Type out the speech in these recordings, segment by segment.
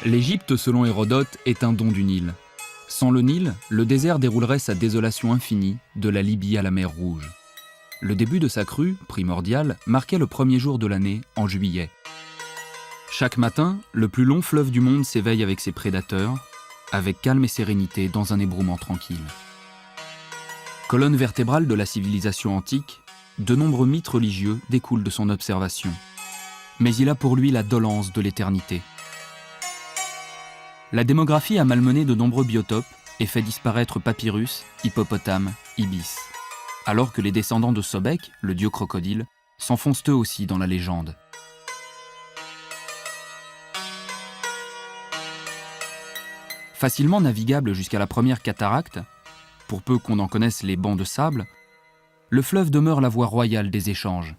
L'Égypte, selon Hérodote, est un don du Nil. Sans le Nil, le désert déroulerait sa désolation infinie, de la Libye à la mer Rouge. Le début de sa crue, primordiale, marquait le premier jour de l'année, en juillet. Chaque matin, le plus long fleuve du monde s'éveille avec ses prédateurs, avec calme et sérénité dans un ébrouement tranquille. Colonne vertébrale de la civilisation antique, de nombreux mythes religieux découlent de son observation. Mais il a pour lui la dolence de l'éternité. La démographie a malmené de nombreux biotopes et fait disparaître papyrus, hippopotames, ibis. Alors que les descendants de Sobek, le dieu crocodile, s'enfoncent eux aussi dans la légende. Facilement navigable jusqu'à la première cataracte, pour peu qu'on en connaisse les bancs de sable, le fleuve demeure la voie royale des échanges.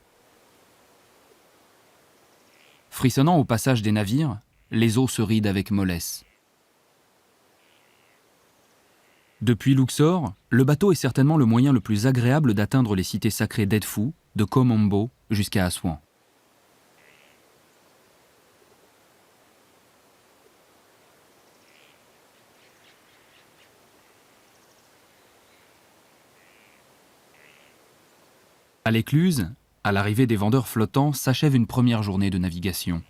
Frissonnant au passage des navires, les eaux se rident avec mollesse. Depuis Luxor, le bateau est certainement le moyen le plus agréable d'atteindre les cités sacrées d'Edfou, de Kom Ombo jusqu'à Assouan. À l'écluse, à l'arrivée des vendeurs flottants, s'achève une première journée de navigation.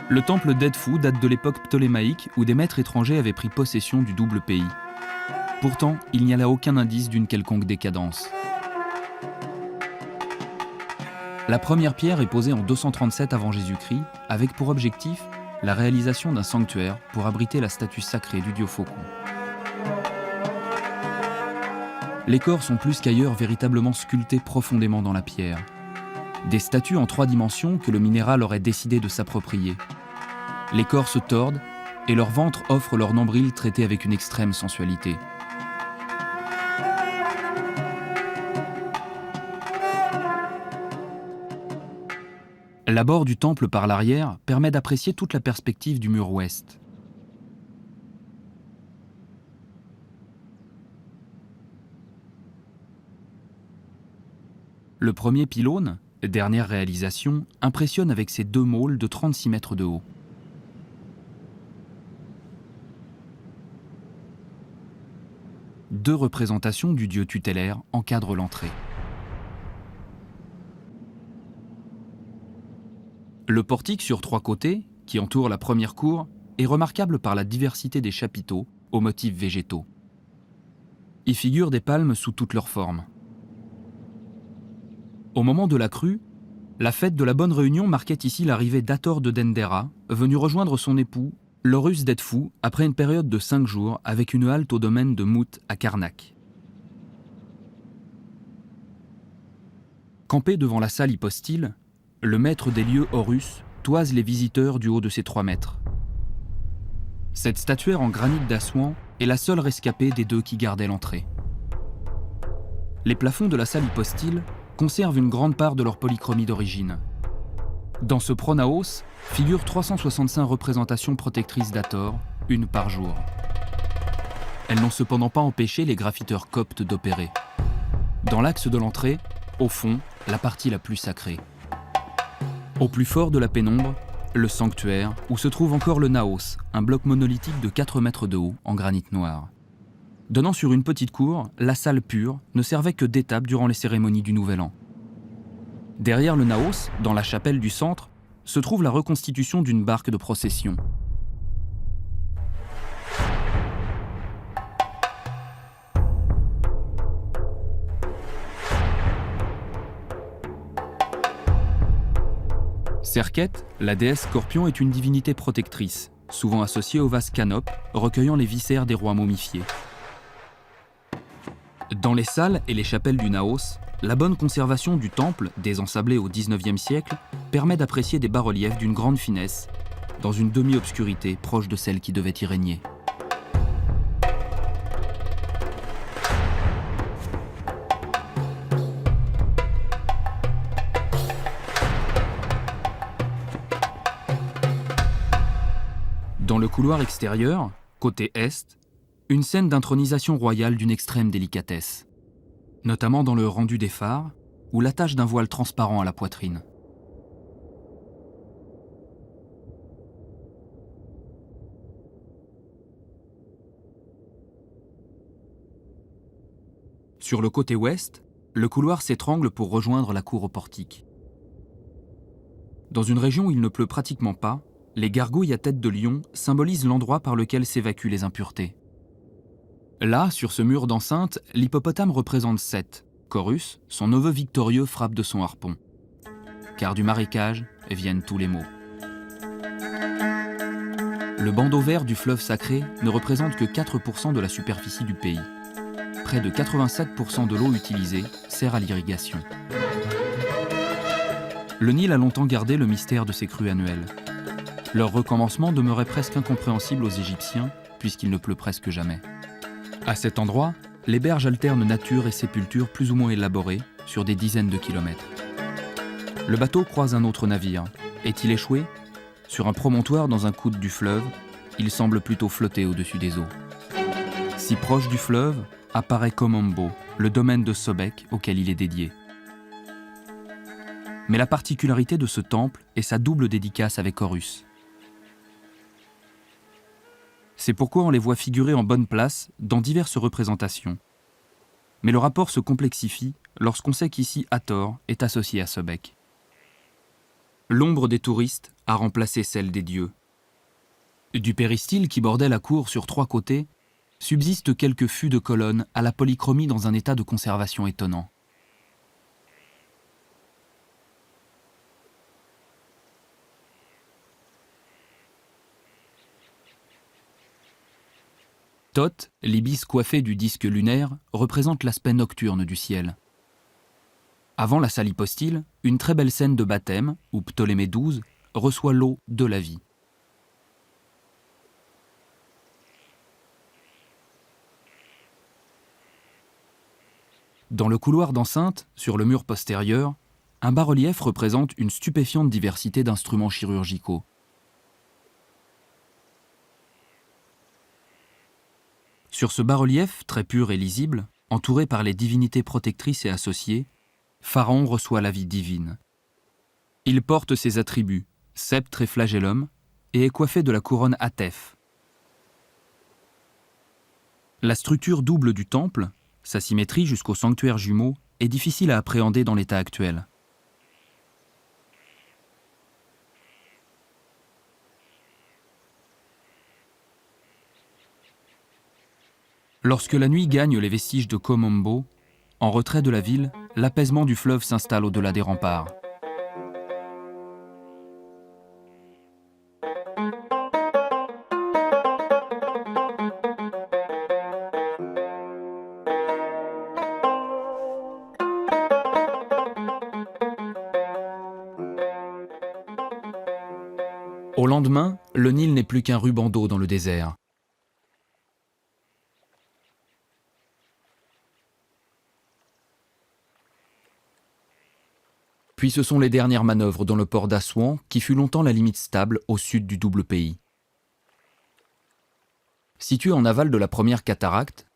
Le temple d'Edfou date de l'époque ptolémaïque où des maîtres étrangers avaient pris possession du double pays. Pourtant, il n'y a là aucun indice d'une quelconque décadence. La première pierre est posée en 237 avant Jésus-Christ, avec pour objectif la réalisation d'un sanctuaire pour abriter la statue sacrée du dieu faucon. Les corps sont plus qu'ailleurs véritablement sculptés profondément dans la pierre. Des statues en 3 dimensions que le minéral aurait décidé de s'approprier. Les corps se tordent et leur ventre offre leur nombril traité avec une extrême sensualité. L'abord du temple par l'arrière permet d'apprécier toute la perspective du mur ouest. Le premier pylône, dernière réalisation, impressionne avec ses 2 môles de 36 mètres de haut. Deux représentations du dieu tutélaire encadrent l'entrée. Le portique sur 3 côtés, qui entoure la première cour, est remarquable par la diversité des chapiteaux aux motifs végétaux. Y figurent des palmes sous toutes leurs formes. Au moment de la crue, la fête de la Bonne Réunion marquait ici l'arrivée d'Hathor de Dendera, venu rejoindre son époux, l'Horus d'Edfou, après une période de 5 jours avec une halte au domaine de Mout à Karnak. Campé devant la salle hypostyle, le maître des lieux Horus toise les visiteurs du haut de ses 3 mètres. Cette statuaire en granit d'Assouan est la seule rescapée des 2 qui gardaient l'entrée. Les plafonds de la salle hypostyle conservent une grande part de leur polychromie d'origine. Dans ce pronaos figurent 365 représentations protectrices d'Hathor, une par jour. Elles n'ont cependant pas empêché les graffiteurs coptes d'opérer. Dans l'axe de l'entrée, au fond, la partie la plus sacrée. Au plus fort de la pénombre, le sanctuaire, où se trouve encore le naos, un bloc monolithique de 4 mètres de haut en granit noir. Donnant sur une petite cour, la salle pure ne servait que d'étape durant les cérémonies du Nouvel An. Derrière le naos, dans la chapelle du centre, se trouve la reconstitution d'une barque de procession. Serket, la déesse Scorpion, est une divinité protectrice, souvent associée au vase Canop, recueillant les viscères des rois momifiés. Dans les salles et les chapelles du naos, la bonne conservation du temple, désensablé au XIXe siècle, permet d'apprécier des bas-reliefs d'une grande finesse, dans une demi-obscurité proche de celle qui devait y régner. Dans le couloir extérieur, côté est, une scène d'intronisation royale d'une extrême délicatesse, notamment dans le rendu des phares ou l'attache d'un voile transparent à la poitrine. Sur le côté ouest, le couloir s'étrangle pour rejoindre la cour au portique. Dans une région où il ne pleut pratiquement pas, les gargouilles à tête de lion symbolisent l'endroit par lequel s'évacuent les impuretés. Là, sur ce mur d'enceinte, l'hippopotame représente Seth, qu'Horus, son neveu victorieux, frappe de son harpon. Car du marécage viennent tous les maux. Le bandeau vert du fleuve sacré ne représente que 4% de la superficie du pays. Près de 87% de l'eau utilisée sert à l'irrigation. Le Nil a longtemps gardé le mystère de ses crues annuelles. Leur recommencement demeurait presque incompréhensible aux Égyptiens, puisqu'il ne pleut presque jamais. À cet endroit, les berges alternent nature et sépulture plus ou moins élaborées sur des dizaines de kilomètres. Le bateau croise un autre navire. Est-il échoué? Sur un promontoire dans un coude du fleuve, il semble plutôt flotter au-dessus des eaux. Si proche du fleuve, apparaît Kom Ombo, le domaine de Sobek auquel il est dédié. Mais la particularité de ce temple est sa double dédicace avec Horus. C'est pourquoi on les voit figurer en bonne place dans diverses représentations. Mais le rapport se complexifie lorsqu'on sait qu'ici Hathor est associé à Sobek. L'ombre des touristes a remplacé celle des dieux. Du péristyle qui bordait la cour sur 3 côtés, subsistent quelques fûts de colonnes à la polychromie dans un état de conservation étonnant. Thoth, l'ibis coiffé du disque lunaire, représente l'aspect nocturne du ciel. Avant la salle hypostyle, une très belle scène de baptême, où Ptolémée XII reçoit l'eau de la vie. Dans le couloir d'enceinte, sur le mur postérieur, un bas-relief représente une stupéfiante diversité d'instruments chirurgicaux. Sur ce bas-relief, très pur et lisible, entouré par les divinités protectrices et associées, Pharaon reçoit la vie divine. Il porte ses attributs, sceptre et flagellum, et est coiffé de la couronne Atef. La structure double du temple, sa symétrie jusqu'au sanctuaire jumeau, est difficile à appréhender dans l'état actuel. Lorsque la nuit gagne les vestiges de Kom Ombo, en retrait de la ville, l'apaisement du fleuve s'installe au-delà des remparts. Au lendemain, le Nil n'est plus qu'un ruban d'eau dans le désert. Puis ce sont les dernières manœuvres dans le port d'Assouan qui fut longtemps la limite stable au sud du double pays. Situé en aval de la première cataracte,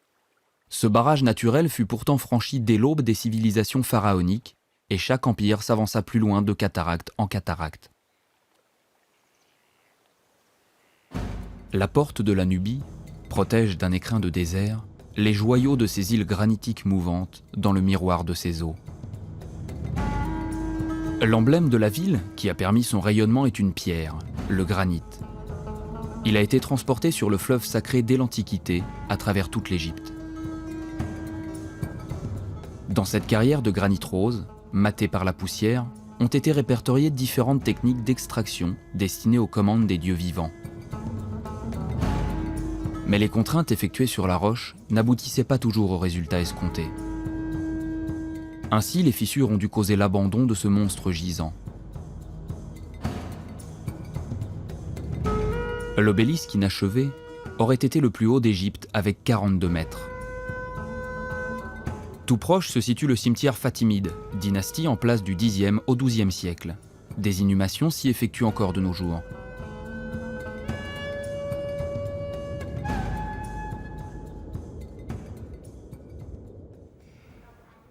ce barrage naturel fut pourtant franchi dès l'aube des civilisations pharaoniques et chaque empire s'avança plus loin de cataracte en cataracte. La porte de la Nubie protège d'un écrin de désert les joyaux de ces îles granitiques mouvantes dans le miroir de ses eaux. L'emblème de la ville qui a permis son rayonnement est une pierre, le granit. Il a été transporté sur le fleuve sacré dès l'Antiquité, à travers toute l'Égypte. Dans cette carrière de granit rose, matée par la poussière, ont été répertoriées différentes techniques d'extraction destinées aux commandes des dieux vivants. Mais les contraintes effectuées sur la roche n'aboutissaient pas toujours au résultat escompté. Ainsi, les fissures ont dû causer l'abandon de ce monstre gisant. L'obélisque inachevé aurait été le plus haut d'Égypte avec 42 mètres. Tout proche se situe le cimetière fatimide, dynastie en place du Xe au XIIe siècle. Des inhumations s'y effectuent encore de nos jours.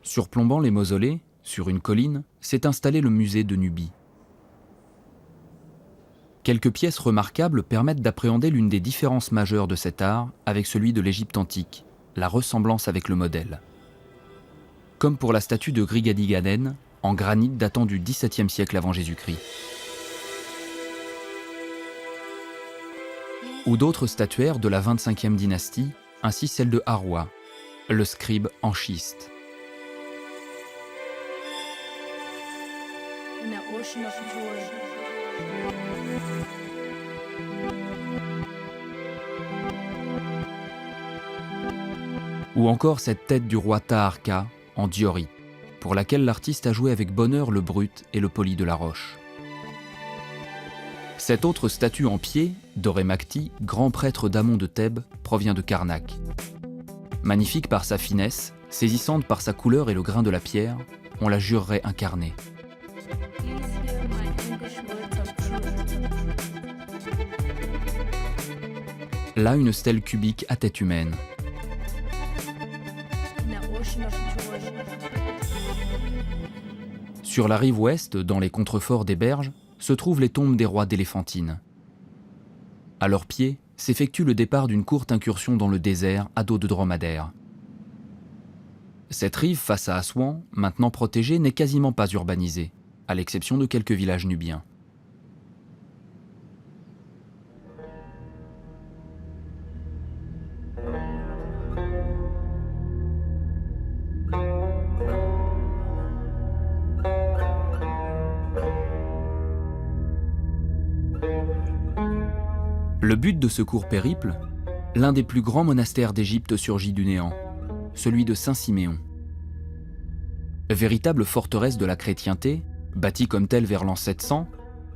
Surplombant les mausolées, sur une colline, s'est installé le musée de Nubie. Quelques pièces remarquables permettent d'appréhender l'une des différences majeures de cet art avec celui de l'Égypte antique, la ressemblance avec le modèle. Comme pour la statue de Grigadi-Gaden, en granit datant du XVIIe siècle avant Jésus-Christ. Ou d'autres statuaires de la 25e dynastie, ainsi celle de Harwa, le scribe en schiste. Ou encore cette tête du roi Taharqa en diorite, pour laquelle l'artiste a joué avec bonheur le brut et le poli de la roche. Cette autre statue en pied, d'Oremakti, grand prêtre d'Amon de Thèbes, provient de Karnak. Magnifique par sa finesse, saisissante par sa couleur et le grain de la pierre, on la jurerait incarnée. Là, une stèle cubique à tête humaine. Sur la rive ouest, dans les contreforts des berges, se trouvent les tombes des rois d'Éléphantine. À leurs pieds s'effectue le départ d'une courte incursion dans le désert à dos de dromadaire. Cette rive face à Assouan, maintenant protégée, n'est quasiment pas urbanisée, à l'exception de quelques villages nubiens. Le but de ce court périple, l'un des plus grands monastères d'Égypte surgit du néant, celui de Saint-Siméon. Véritable forteresse de la chrétienté, bâtie comme telle vers l'an 700,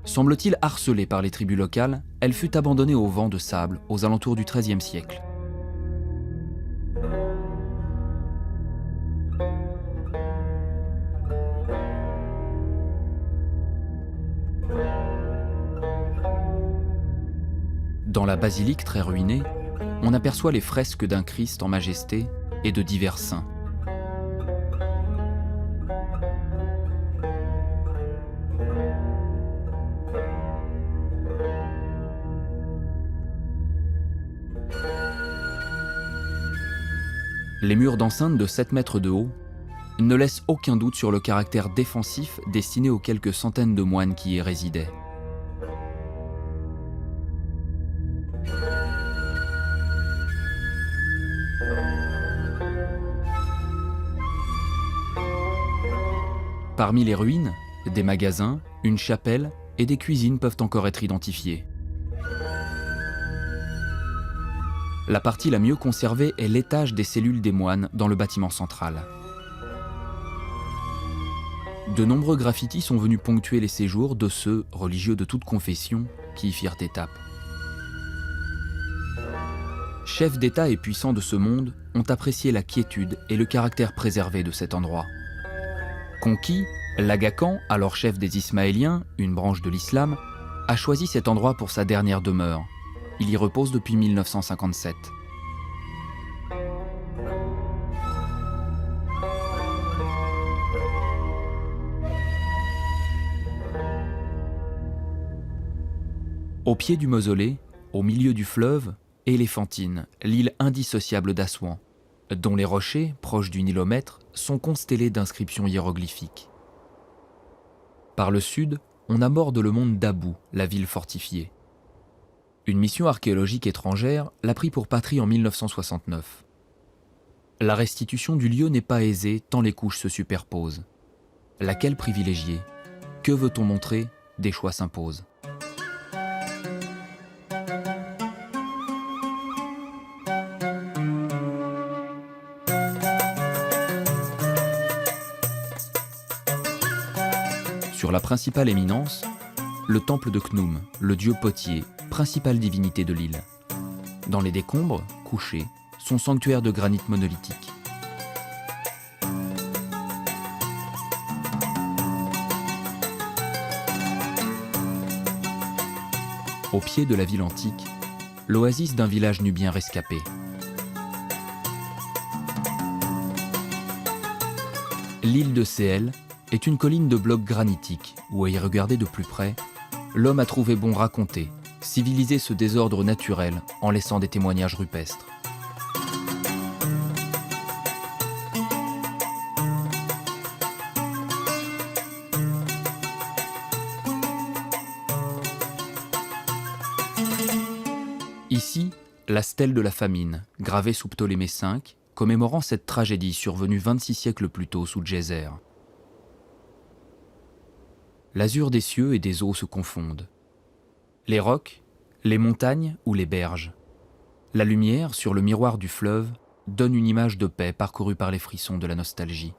semble-t-il harcelée par les tribus locales, elle fut abandonnée au vent de sable aux alentours du XIIIe siècle. Dans la basilique très ruinée, on aperçoit les fresques d'un Christ en majesté et de divers saints. Les murs d'enceinte de 7 mètres de haut ne laissent aucun doute sur le caractère défensif destiné aux quelques centaines de moines qui y résidaient. Parmi les ruines, des magasins, une chapelle et des cuisines peuvent encore être identifiés. La partie la mieux conservée est l'étage des cellules des moines dans le bâtiment central. De nombreux graffitis sont venus ponctuer les séjours de ceux, religieux de toute confession, qui y firent étape. Chefs d'État et puissants de ce monde ont apprécié la quiétude et le caractère préservé de cet endroit. Conquis, l'Aga Khan, alors chef des Ismaéliens, une branche de l'islam, a choisi cet endroit pour sa dernière demeure. Il y repose depuis 1957. Au pied du mausolée, au milieu du fleuve, Éléphantine, l'île indissociable d'Assouan, dont les rochers, proches du Nilomètre, sont constellés d'inscriptions hiéroglyphiques. Par le sud, on aborde le monde d'Abou, la ville fortifiée. Une mission archéologique étrangère l'a pris pour patrie en 1969. La restitution du lieu n'est pas aisée tant les couches se superposent. Laquelle privilégier? Que veut-on montrer? Des choix s'imposent. Sur la principale éminence, le temple de Khnum, le dieu potier, principale divinité de l'île. Dans les décombres, couché, son sanctuaire de granit monolithique. Au pied de la ville antique, l'oasis d'un village nubien rescapé. L'île de Séel est une colline de blocs granitiques où, à y regarder de plus près, l'homme a trouvé bon raconter, civiliser ce désordre naturel en laissant des témoignages rupestres. Ici, la stèle de la famine, gravée sous Ptolémée V, commémorant cette tragédie survenue 26 siècles plus tôt sous Djéser. L'azur des cieux et des eaux se confondent. Les rocs, les montagnes ou les berges. La lumière, sur le miroir du fleuve, donne une image de paix parcourue par les frissons de la nostalgie.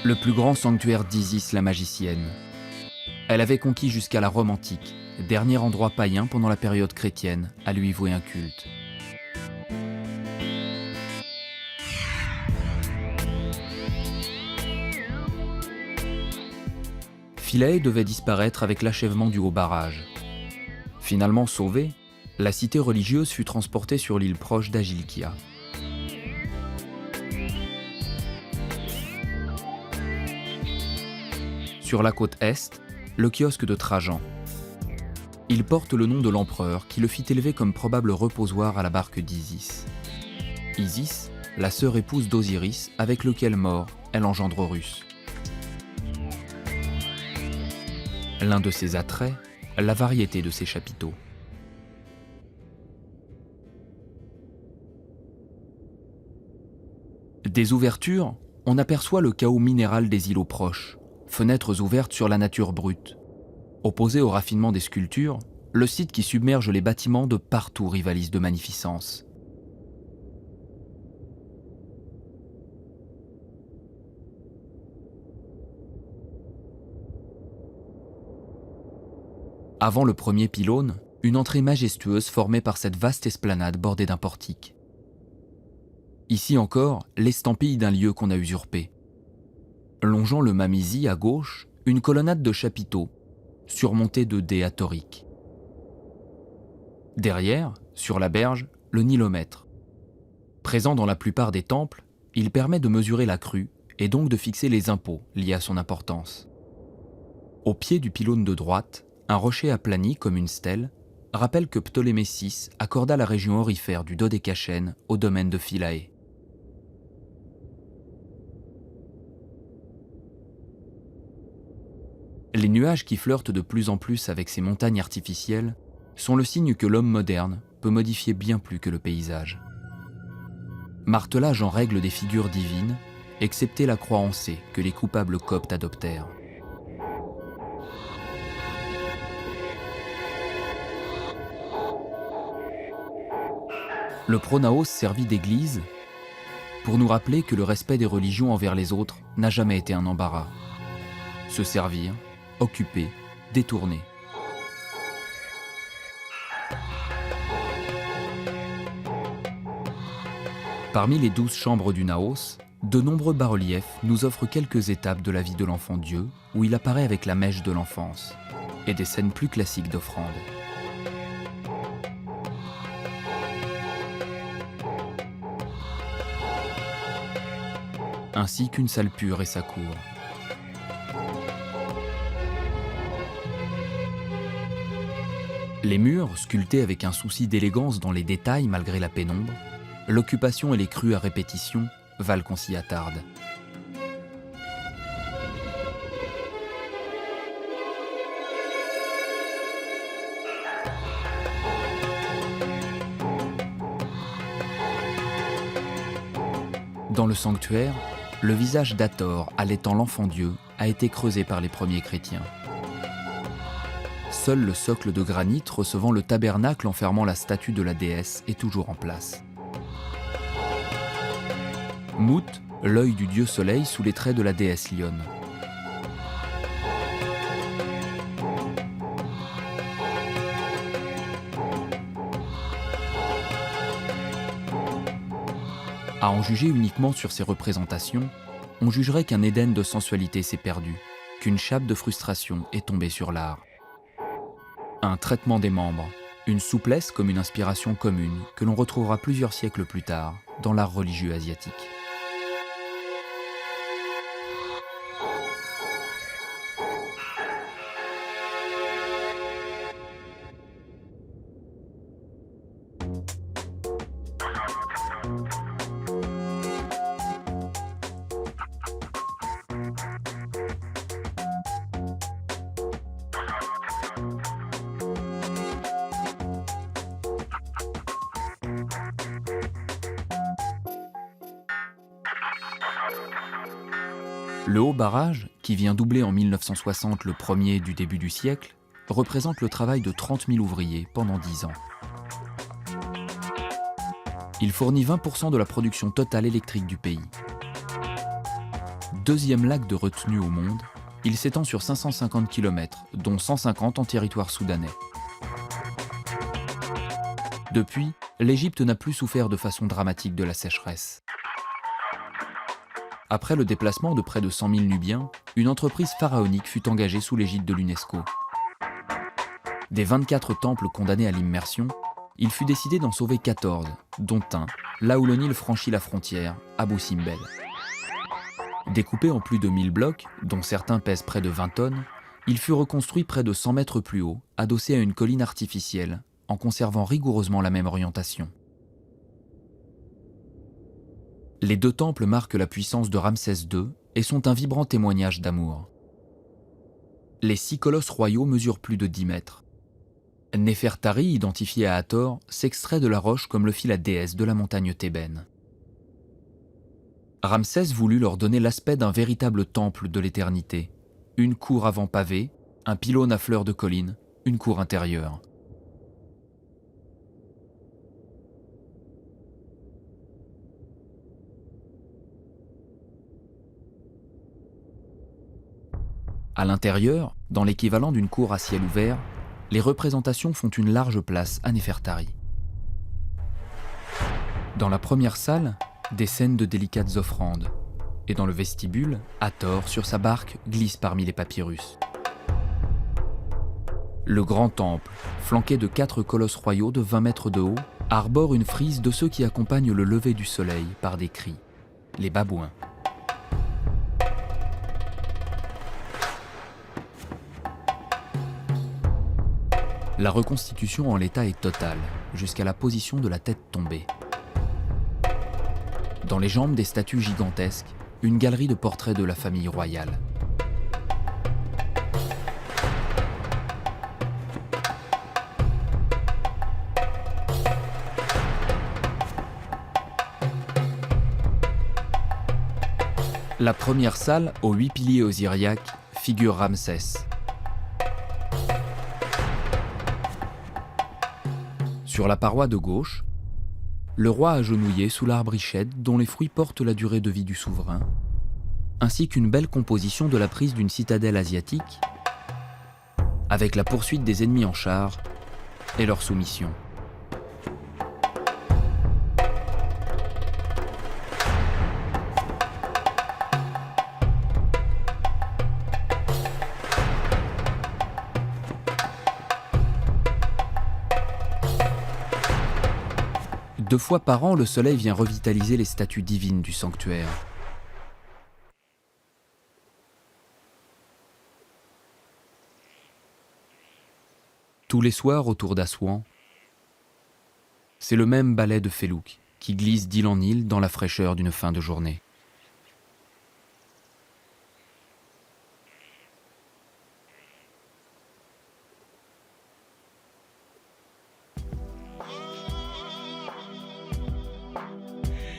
Le plus grand sanctuaire d'Isis la magicienne. Elle avait conquis jusqu'à la Rome antique, dernier endroit païen pendant la période chrétienne à lui vouer un culte. Philae devait disparaître avec l'achèvement du haut barrage. Finalement sauvée, la cité religieuse fut transportée sur l'île proche d'Agilkia. Sur la côte est, le kiosque de Trajan. Il porte le nom de l'empereur qui le fit élever comme probable reposoir à la barque d'Isis. Isis, la sœur épouse d'Osiris, avec lequel mort, elle engendre Horus. L'un de ses attraits, la variété de ses chapiteaux. Des ouvertures, on aperçoit le chaos minéral des îlots proches, fenêtres ouvertes sur la nature brute. Opposé au raffinement des sculptures, le site qui submerge les bâtiments de partout rivalise de magnificence. Avant le premier pylône, une entrée majestueuse formée par cette vaste esplanade bordée d'un portique. Ici encore, l'estampille d'un lieu qu'on a usurpé. Longeant le Mamisi à gauche, une colonnade de chapiteaux, surmontée de dés atoriques. Derrière, sur la berge, le nilomètre. Présent dans la plupart des temples, il permet de mesurer la crue et donc de fixer les impôts liés à son importance. Au pied du pylône de droite, un rocher aplani comme une stèle rappelle que Ptolémée VI accorda la région aurifère du Dodécachène au domaine de Philae. Les nuages qui flirtent de plus en plus avec ces montagnes artificielles sont le signe que l'homme moderne peut modifier bien plus que le paysage. Martelage en règle des figures divines, excepté la croix en C que les coupables coptes adoptèrent. Le pronaos servit d'église pour nous rappeler que le respect des religions envers les autres n'a jamais été un embarras. Se servir, occuper, détourner. Parmi les 12 chambres du Naos, de nombreux bas-reliefs nous offrent quelques étapes de la vie de l'enfant Dieu où il apparaît avec la mèche de l'enfance et des scènes plus classiques d'offrande. Ainsi qu'une salle pure et sa cour. Les murs, sculptés avec un souci d'élégance dans les détails malgré la pénombre, l'occupation et les crues à répétition valent qu'on s'y attarde. Dans le sanctuaire, le visage d'Hathor allaitant l'enfant Dieu a été creusé par les premiers chrétiens. Seul le socle de granit recevant le tabernacle enfermant la statue de la déesse est toujours en place. Mout, l'œil du dieu soleil sous les traits de la déesse lionne. À en juger uniquement sur ces représentations, on jugerait qu'un Éden de sensualité s'est perdu, qu'une chape de frustration est tombée sur l'art. Un traitement des membres, une souplesse comme une inspiration commune que l'on retrouvera plusieurs siècles plus tard dans l'art religieux asiatique. Le haut barrage, qui vient doubler en 1960 le premier du début du siècle, représente le travail de 30 000 ouvriers pendant 10 ans. Il fournit 20% de la production totale électrique du pays. Deuxième lac de retenue au monde, il s'étend sur 550 km, dont 150 en territoire soudanais. Depuis, l'Égypte n'a plus souffert de façon dramatique de la sécheresse. Après le déplacement de près de 100 000 Nubiens, une entreprise pharaonique fut engagée sous l'égide de l'UNESCO. Des 24 temples condamnés à l'immersion, il fut décidé d'en sauver 14, dont un, là où le Nil franchit la frontière, Abou Simbel. Découpé en plus de 1000 blocs, dont certains pèsent près de 20 tonnes, il fut reconstruit près de 100 mètres plus haut, adossé à une colline artificielle, en conservant rigoureusement la même orientation. Les deux temples marquent la puissance de Ramsès II et sont un vibrant témoignage d'amour. Les 6 colosses royaux mesurent plus de 10 mètres. Néfertari, identifié à Hathor, s'extrait de la roche comme le fit la déesse de la montagne thébaine. Ramsès voulut leur donner l'aspect d'un véritable temple de l'éternité. Une cour avant pavée, un pylône à fleurs de colline, une cour intérieure. À l'intérieur, dans l'équivalent d'une cour à ciel ouvert, les représentations font une large place à Néfertari. Dans la première salle, des scènes de délicates offrandes. Et dans le vestibule, Hathor, sur sa barque, glisse parmi les papyrus. Le grand temple, flanqué de 4 colosses royaux de 20 mètres de haut, arbore une frise de ceux qui accompagnent le lever du soleil par des cris, les babouins. La reconstitution en l'état est totale, jusqu'à la position de la tête tombée. Dans les jambes des statues gigantesques, une galerie de portraits de la famille royale. La première salle, aux 8 piliers osiriaques, figure Ramsès. Sur la paroi de gauche, le roi agenouillé sous l'arbre Iched dont les fruits portent la durée de vie du souverain, ainsi qu'une belle composition de la prise d'une citadelle asiatique, avec la poursuite des ennemis en char et leur soumission. Deux fois par an, le soleil vient revitaliser les statues divines du sanctuaire. Tous les soirs autour d'Assouan, c'est le même ballet de Felouk qui glisse d'île en île dans la fraîcheur d'une fin de journée.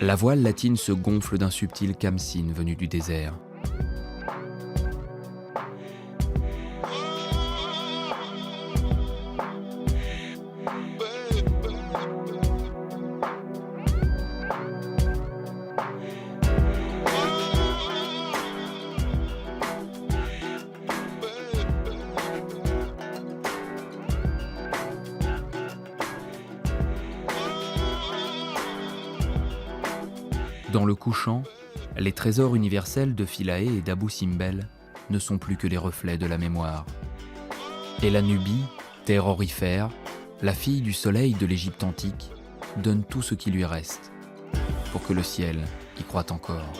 La voile latine se gonfle d'un subtil khamsin venu du désert. Dans le couchant, les trésors universels de Philae et d'Abou Simbel ne sont plus que les reflets de la mémoire. Et la Nubie, Terrorifère, la fille du soleil de l'Égypte antique donne tout ce qui lui reste pour que le ciel y croie encore.